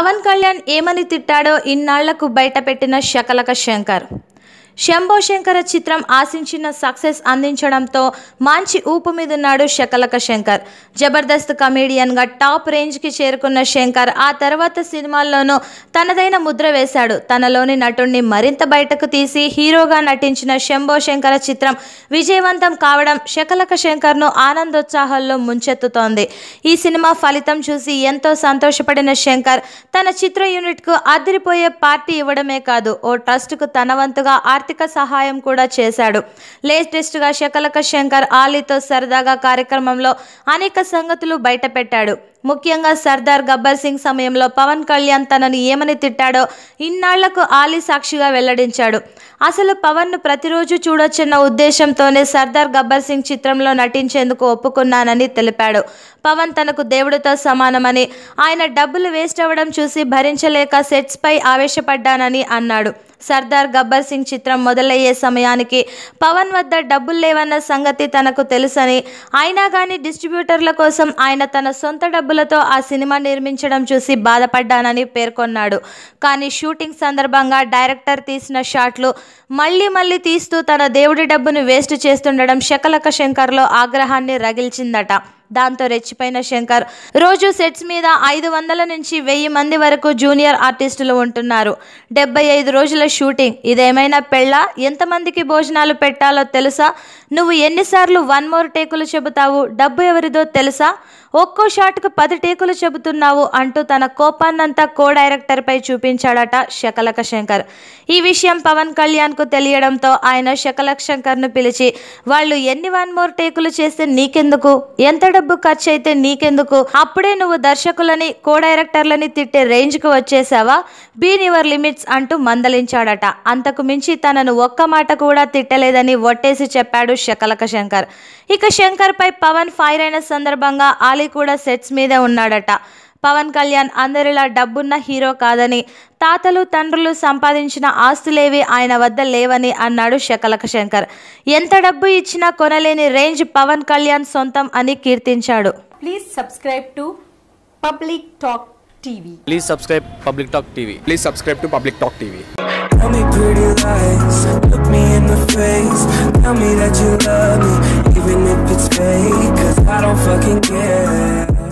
పవన్ కళ్యాణ్ ఏమని తిట్టాడో ఇన్నాళ్లకు బయటపెట్టిన శకలక శంకర్. శంభో శంకర చిత్రం ఆశించిన సక్సెస్ అందించడంతో మంచి ఊపు మీదున్నాడు శకలక శంకర్. జబర్దస్త్ కమేడియన్గా టాప్ రేంజ్కి చేరుకున్న శంకర్ ఆ తర్వాత సినిమాల్లోనూ తనదైన ముద్ర వేశాడు. తనలోని నటుణ్ణి మరింత బయటకు తీసి హీరోగా నటించిన శంభో శంకర చిత్రం విజయవంతం కావడం శకలక శంకర్ను ఆనందోత్సాహాల్లో ముంచెత్తుతోంది. ఈ సినిమా ఫలితం చూసి ఎంతో సంతోషపడిన శంకర్ తన చిత్ర యూనిట్కు అదిరిపోయే పార్టీ ఇవ్వడమే కాదు, ఓ ట్రస్ట్కు తన వంతుగా ఆర్థిక సహాయం కూడా చేశాడు. లేటెస్ట్గా శకలక శంకర్ ఆలీతో సరదాగా కార్యక్రమంలో అనేక సంగతులు బయటపెట్టాడు. ముఖ్యంగా సర్దార్ గబ్బర్ సింగ్ సమయంలో పవన్ కళ్యాణ్ తనని ఏమని తిట్టాడో ఇన్నాళ్లకు ఆలీ సాక్షిగా వెల్లడించాడు. అసలు పవన్ను ప్రతిరోజు చూడొచ్చన్న ఉద్దేశంతోనే సర్దార్ గబ్బర్ సింగ్ చిత్రంలో నటించేందుకు ఒప్పుకున్నానని తెలిపాడు. పవన్ తనకు దేవుడితో సమానమని, ఆయన డబ్బులు వేస్ట్ అవ్వడం చూసి భరించలేక సెట్స్ పై ఆవేశపడ్డానని అన్నాడు. సర్దార్ గబ్బర్ సింగ్ చిత్రం మొదలయ్యే సమయానికి పవన్ వద్ద డబ్బులు లేవన్న సంగతి తనకు తెలుసని, అయినా కానీ డిస్ట్రిబ్యూటర్ల కోసం ఆయన తన సొంత డబ్బులతో ఆ సినిమా నిర్మించడం చూసి బాధపడ్డానని పేర్కొన్నాడు. కానీ షూటింగ్ సందర్భంగా డైరెక్టర్ తీసిన షాట్లు మళ్ళీ తీస్తూ తన దేవుడి డబ్బును వేస్ట్ చేస్తుండడం శకలక శంకర్లో ఆగ్రహాన్ని రగిల్చిందట. దాంతో రెచ్చిపోయిన శంకర్ రోజు సెట్స్ మీద 500 నుంచి 1000 మంది వరకు జూనియర్ ఆర్టిస్టులు ఉంటున్నారు. 75 రోజుల షూటింగ్, ఇదేమైనా పెళ్ళా? ఎంతమందికి భోజనాలు పెట్టాలో తెలుసా? నువ్వు ఎన్నిసార్లు 1 మోర్ టేకులు చెబుతావు? డబ్బు ఎవరిదో తెలుసా? ఒక్కో షాట్కు 10 టేకులు చెబుతున్నావు అంటూ తన కోపాన్నంతా కో డైరెక్టర్పై చూపించాడట శకలక శంకర్. ఈ విషయం పవన్ కళ్యాణ్కు తెలియడంతో ఆయన శకలక శంకర్ను పిలిచి, వాళ్ళు ఎన్ని 1 మోర్ టేకులు చేస్తే నీకెందుకు, ఎంత డబ్బు ఖర్చు అయితే నీకెందుకు, అప్పుడే నువ్వు దర్శకులని కో డైరెక్టర్లని తిట్టే రేంజ్కు వచ్చేసావా, బీన్ యువర్ లిమిట్స్ అంటూ మందలించాడట. అంతకు మించి తనను ఒక్క మాట కూడా తిట్టలేదని ఒట్టేసి చెప్పాడు శకలక శంకర్. ఇక శంకర్ పై పవన్ ఫైర్ అయిన సందర్భంగా ఆలీ కూడా సెట్స్ మీదే ఉన్నాడట. పవన్ కళ్యాణ్ అందరిలా డబ్బున్న హీరో కాదని, తాతలు తండ్రులు సంపాదించిన ఆస్తులేవి ఆయన వద్ద లేవని అన్నాడు శకలక శంకర్. ఎంత డబ్బు ఇచ్చినా కొనలేని రేంజ్ పవన్ కళ్యాణ్ సొంతం అని కీర్తించాడు. Please subscribe to public talk TV. Please subscribe Public Talk TV. Please subscribe to Public Talk TV. Tell me pretty lies, look me in the face. Tell me that you love me, even if it's fake, 'cause I don't fucking care.